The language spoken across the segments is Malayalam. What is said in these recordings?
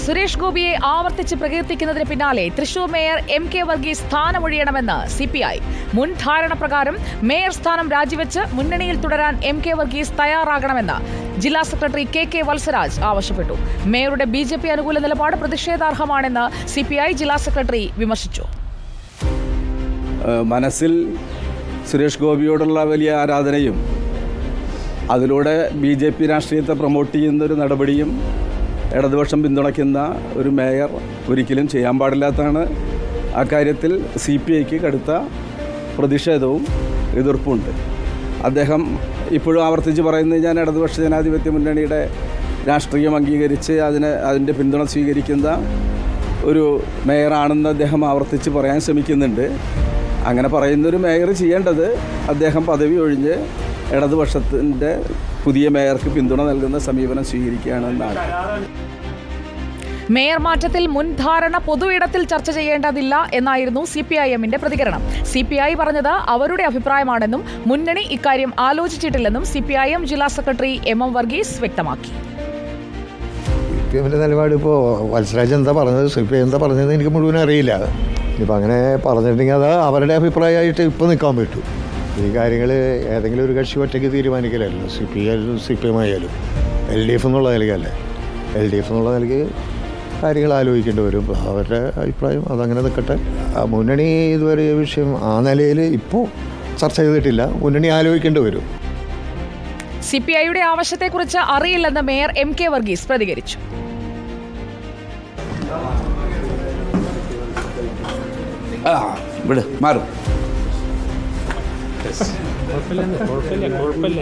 സുരേഷ് ഗോപിയെ ആവർത്തിച്ച് പ്രകീർത്തിക്കുന്നതിന് പിന്നാലെ തൃശൂർ മേയർ MK വർഗീസ് സ്ഥാനമൊഴിയണമെന്ന് CPI. മുൻ ധാരണ പ്രകാരം മേയർ സ്ഥാനം രാജിവെച്ച് മുന്നണിയിൽ തുടരാൻ MK വർഗീസ് തയ്യാറാകണമെന്ന് ജില്ലാ സെക്രട്ടറി KK വത്സരാജ് ആവശ്യപ്പെട്ടു. മേയറുടെ BJP അനുകൂല നിലപാട് പ്രതിഷേധാർഹമാണെന്ന് CPI ജില്ലാ സെക്രട്ടറി വിമർശിച്ചു. മനസ്സിൽ സുരേഷ് ഗോപിയോടുള്ള വലിയ ആരാധനയും അതിലൂടെ BJP രാഷ്ട്രീയത്തെ പ്രൊമോട്ട് ചെയ്യുന്നൊരു നടപടിയും ഇടതുപക്ഷം പിന്തുണയ്ക്കുന്ന ഒരു മേയർ ഒരിക്കലും ചെയ്യാൻ പാടില്ലാത്തതാണ്. ആ കാര്യത്തിൽ CPIക്ക് കടുത്ത പ്രതിഷേധവും എതിർപ്പുമുണ്ട്. അദ്ദേഹം ഇപ്പോഴും ആവർത്തിച്ച് പറയുന്നത് ഞാൻ ഇടതുപക്ഷ ജനാധിപത്യ മുന്നണിയുടെ രാഷ്ട്രീയം അംഗീകരിച്ച് അതിൻ്റെ പിന്തുണ സ്വീകരിക്കുന്ന ഒരു മേയറാണെന്ന് അദ്ദേഹം ആവർത്തിച്ച് പറയാൻ ശ്രമിക്കുന്നുണ്ട്. അങ്ങനെ പറയുന്നൊരു മേയർ ചെയ്യേണ്ടത് അദ്ദേഹം പദവി ഒഴിഞ്ഞ് ഇടതുപക്ഷത്തിൻ്റെ പുതിയ മേയർക്ക് പിന്തുണ നൽകുന്ന സമീപനം സ്വീകരിക്കുകയാണെന്നാണ്. മേയർ മാറ്റത്തിൽ മുൻധാരണ പൊതുയിടത്തിൽ ചർച്ച ചെയ്യേണ്ടതില്ല എന്നായിരുന്നു CPIMന്റെ പ്രതികരണം. CPI പറഞ്ഞത് അവരുടെ അഭിപ്രായമാണെന്നും മുന്നണി ഇക്കാര്യം ആലോചിച്ചിട്ടില്ലെന്നും CPIM ജില്ലാ സെക്രട്ടറി MM വർഗീസ് വ്യക്തമാക്കി. CPIMന്റെ നിലപാട് ഇപ്പോൾ വത്സരാജ് എന്താ പറഞ്ഞത്, CPI എന്താ പറഞ്ഞത് എനിക്ക് മുഴുവൻ അറിയില്ല. ഇപ്പം അങ്ങനെ പറഞ്ഞിട്ടുണ്ടെങ്കിൽ അത് അവരുടെ അഭിപ്രായമായിട്ട് ഇപ്പോൾ നിൽക്കാൻ പറ്റും. ഈ കാര്യങ്ങൾ ഏതെങ്കിലും ഒരു കക്ഷി ഒറ്റയ്ക്ക് തീരുമാനിക്കലല്ലോ. CPIM ആയാലും LDF എന്നുള്ള നിലയ്ക്കല്ലേ. LDF എന്നുള്ള നിലയ്ക്ക് കാര്യങ്ങൾ ആലോചിക്കേണ്ടി വരും. അവരുടെ അഭിപ്രായം അതങ്ങനെ നിൽക്കട്ടെ. മുന്നണി ഇതുവരെ വിഷയം ആ നിലയിൽ ഇപ്പോൾ ചർച്ച ചെയ്തിട്ടില്ല. മുന്നണി ആലോചിക്കേണ്ടി വരും. CPIയുടെ ആവശ്യത്തെക്കുറിച്ച് അറിയില്ലെന്ന് മേയർ MK വർഗീസ് പ്രതികരിച്ചു. മാറും കുഴപ്പമില്ല.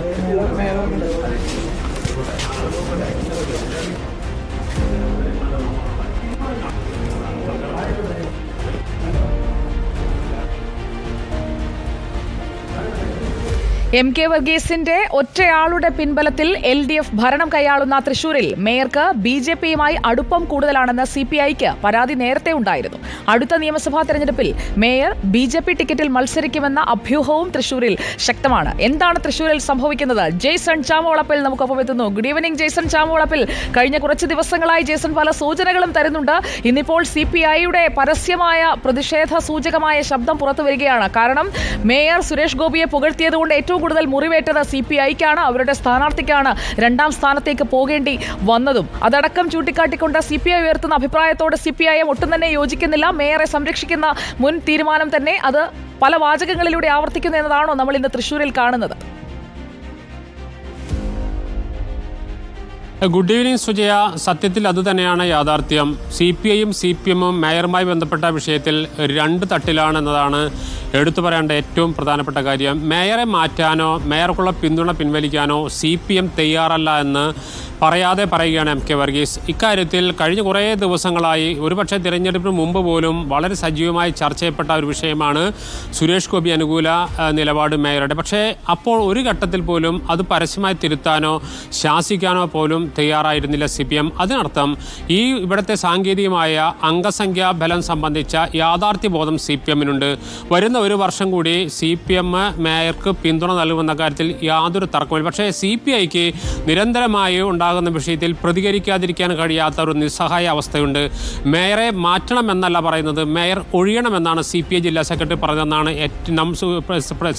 MK വർഗീസിന്റെ ഒറ്റയാളുടെ പിൻബലത്തിൽ LDF ഭരണം കൈയാളുന്ന തൃശൂരിൽ മേയർക്ക് BJPയുമായി അടുപ്പം കൂടുതലാണെന്ന് CPIക്ക് പരാതി നേരത്തെ ഉണ്ടായിരുന്നു. അടുത്ത നിയമസഭാ തെരഞ്ഞെടുപ്പിൽ മേയർ BJP ടിക്കറ്റിൽ മത്സരിക്കുമെന്ന അഭ്യൂഹവും തൃശൂരിൽ ശക്തമാണ്. എന്താണ് തൃശൂരിൽ സംഭവിക്കുന്നത്? ജെയ്സൺ ചാമവളപ്പിൽ നമുക്കൊപ്പം എത്തുന്നു. Good evening Jaison Chamavalappil. കഴിഞ്ഞ കുറച്ച് ദിവസങ്ങളായി ജെയ്സൺ പല സൂചനകളും തരുന്നുണ്ട്. ഇന്നിപ്പോൾ CPIയുടെ പരസ്യമായ പ്രതിഷേധ സൂചകമായ ശബ്ദം പുറത്തു വരികയാണ്. കാരണം മേയർ സുരേഷ് ഗോപിയെ പുകഴ്ത്തിയതുകൊണ്ട് ഏറ്റവും കൂടുതൽ മുറിവേറ്റത് CPIക്കാണ്. അവരുടെ സ്ഥാനാർത്ഥിക്കാണ് രണ്ടാം സ്ഥാനത്തേക്ക് പോകേണ്ടി വന്നതും. അതടക്കം ചൂണ്ടിക്കാട്ടിക്കൊണ്ട് CPI ഉയർത്തുന്ന അഭിപ്രായത്തോട് CPIM ഒട്ടും തന്നെ യോജിക്കുന്നില്ല. മേയറെ സംരക്ഷിക്കുന്ന മുൻ തീരുമാനം തന്നെ അത് പല വാചകങ്ങളിലൂടെ ആവർത്തിക്കുന്നു എന്നതാണോ നമ്മൾ ഇന്ന് തൃശ്ശൂരിൽ കാണുന്നത്? Good evening Sujaya. സത്യത്തിൽ അതുതന്നെയാണ് യാഥാർത്ഥ്യം. CPIയും CPMും മേയറുമായി ബന്ധപ്പെട്ട വിഷയത്തിൽ രണ്ട് തട്ടിലാണെന്നതാണ് എടുത്തു പറയേണ്ട ഏറ്റവും പ്രധാനപ്പെട്ട കാര്യം. മേയറെ മാറ്റാനോ മേയർക്കുള്ള പിന്തുണ പിൻവലിക്കാനോ CPM തയ്യാറല്ല എന്ന് പറയാതെ പറയുകയാണ് MK വർഗീസ്. ഇക്കാര്യത്തിൽ കഴിഞ്ഞ കുറേ ദിവസങ്ങളായി, ഒരുപക്ഷെ തിരഞ്ഞെടുപ്പിന് മുമ്പ് പോലും വളരെ സജീവമായി ചർച്ച ചെയ്യപ്പെട്ട ഒരു വിഷയമാണ് സുരേഷ് ഗോപി അനുകൂല നിലപാട് മേയറുടെ. പക്ഷേ അപ്പോൾ ഒരു ഘട്ടത്തിൽ പോലും അത് പരസ്യമായി തിരുത്താനോ ശാസിക്കാനോ പോലും തയ്യാറായിരുന്നില്ല CPM. അതിനർത്ഥം ഈ ഇവിടുത്തെ സാങ്കേതികമായ അംഗസംഖ്യാ ബലം സംബന്ധിച്ച യാഥാർത്ഥ്യബോധം CPMനുണ്ട്. വരുന്ന ഒരു വർഷം കൂടി CPM മേയർക്ക് പിന്തുണ നൽകുമെന്ന കാര്യത്തിൽ യാതൊരു തർക്കമില്ല. പക്ഷേ CPIക്ക് നിരന്തരമായി ഉണ്ടാകുന്ന വിഷയത്തിൽ പ്രതികരിക്കാതിരിക്കാൻ കഴിയാത്ത ഒരു നിസ്സഹായ അവസ്ഥയുണ്ട്. മേയറെ മാറ്റണമെന്നല്ല പറയുന്നത്, മേയർ ഒഴിയണമെന്നാണ് CPI ജില്ലാ സെക്രട്ടറി പറഞ്ഞതെന്നാണ്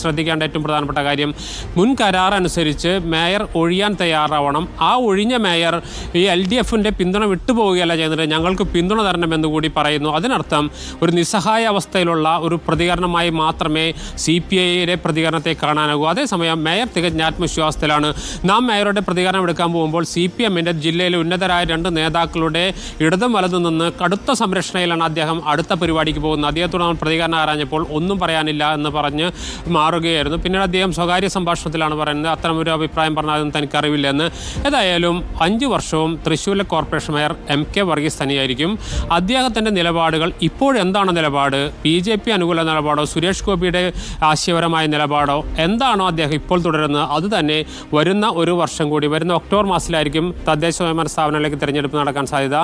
ശ്രദ്ധിക്കേണ്ട ഏറ്റവും പ്രധാനപ്പെട്ട കാര്യം. മുൻ കരാർ അനുസരിച്ച് മേയർ ഒഴിയാൻ തയ്യാറാവണം. ആ ഒഴിഞ്ഞ മേയർ ഈ LDFന്റെ പിന്തുണ വിട്ടുപോവുകയല്ല ചെയ്യുന്നത്, ഞങ്ങൾക്ക് പിന്തുണ തരണമെന്ന് കൂടി പറയുന്നു. അതിനർത്ഥം ഒരു നിസ്സഹായ അവസ്ഥയിലുള്ള ഒരു പ്രതികരണമായി മാത്രമേ CPIയുടെ പ്രതികരണത്തെ കാണാനാകൂ. അതേസമയം മേയർ തികഞ്ഞ ആത്മവിശ്വാസത്തിലാണ്. നാം മേയറുടെ പ്രതികരണം എടുക്കാൻ പോകുമ്പോൾ CPMന്റെ ജില്ലയിലെ ഉന്നതരായ രണ്ട് നേതാക്കളുടെ ഇടതും വലതും നിന്ന് കടുത്ത സംരക്ഷണയിലാണ് അദ്ദേഹം അടുത്ത പരിപാടിക്ക് പോകുന്നത്. അദ്ദേഹത്തോട് നമ്മൾ പ്രതികരണം ആരാഞ്ഞപ്പോൾ ഒന്നും പറയാനില്ല എന്ന് പറഞ്ഞ് മാറുകയായിരുന്നു. പിന്നീട് അദ്ദേഹം സ്വകാര്യ സംഭാഷണത്തിലാണ് പറയുന്നത് അത്തരമൊരു അഭിപ്രായം പറഞ്ഞാലും തനിക്കറിവില്ലെന്ന്. ഏതായാലും 5 വർഷവും തൃശ്ശൂരിലെ കോർപ്പറേഷൻ മേയർ MK വർഗീസ് തന്നെയായിരിക്കും. അദ്ദേഹത്തിൻ്റെ നിലപാടുകൾ ഇപ്പോഴെന്താണ് നിലപാട്? BJP അനുകൂല നിലപാടോ സുരേഷ് ഗോപിയുടെ ആശയപരമായ നിലപാടോ എന്താണോ അദ്ദേഹം ഇപ്പോൾ തുടരുന്നത് അത് തന്നെ വരുന്ന ഒരു വർഷം കൂടി, വരുന്ന ഒക്ടോബർ മാസത്തിലായിരിക്കും തദ്ദേശ സ്വയംഭരണ സ്ഥാപനങ്ങളിലേക്ക് തിരഞ്ഞെടുപ്പ് നടക്കാൻ സാധ്യത.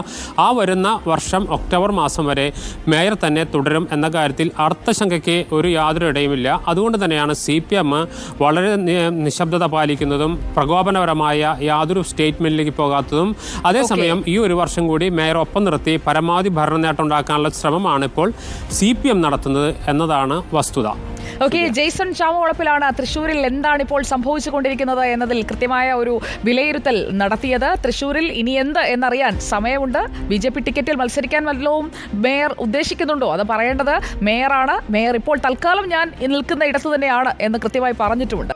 ആ വരുന്ന വർഷം ഒക്ടോബർ മാസം വരെ മേയർ തന്നെ തുടരും എന്ന കാര്യത്തിൽ അർത്ഥശങ്കയ്ക്ക് യാതൊരു ഇടയുമില്ല. അതുകൊണ്ട് തന്നെയാണ് CPM വളരെ നിശബ്ദത പാലിക്കുന്നതും പ്രകോപനപരമായ യാതൊരു സ്റ്റേറ്റ്മെൻറ്റ് പാർലമെന്റിലേക്ക് പോകാത്തതും. അതേസമയം ഈ ഒരു വർഷം കൂടി മേയർ ഒപ്പം നിർത്തി പരമാവധി ഭരണ നേട്ടം ഉണ്ടാക്കാനുള്ള ശ്രമമാണ് ഇപ്പോൾ CPM നടത്തുന്നത് എന്നതാണ് വസ്തുത. ഓക്കെ, ജെയ്സൺ ചാമവളപ്പിലാണ് തൃശ്ശൂരിൽ എന്താണ് ഇപ്പോൾ സംഭവിച്ചുകൊണ്ടിരിക്കുന്നത് എന്നതിൽ കൃത്യമായ ഒരു വിലയിരുത്തൽ നടത്തിയത്. തൃശ്ശൂരിൽ ഇനി എന്ത് എന്നറിയാൻ സമയമുണ്ട്. BJP ടിക്കറ്റിൽ മത്സരിക്കാൻ വല്ലതും മേയർ ഉദ്ദേശിക്കുന്നുണ്ടോ? അത് പറയേണ്ടത് മേയറാണ്. മേയർ ഇപ്പോൾ തൽക്കാലം ഞാൻ നിൽക്കുന്ന ഇടത്തു തന്നെയാണ് എന്ന് കൃത്യമായി പറഞ്ഞിട്ടുമുണ്ട്.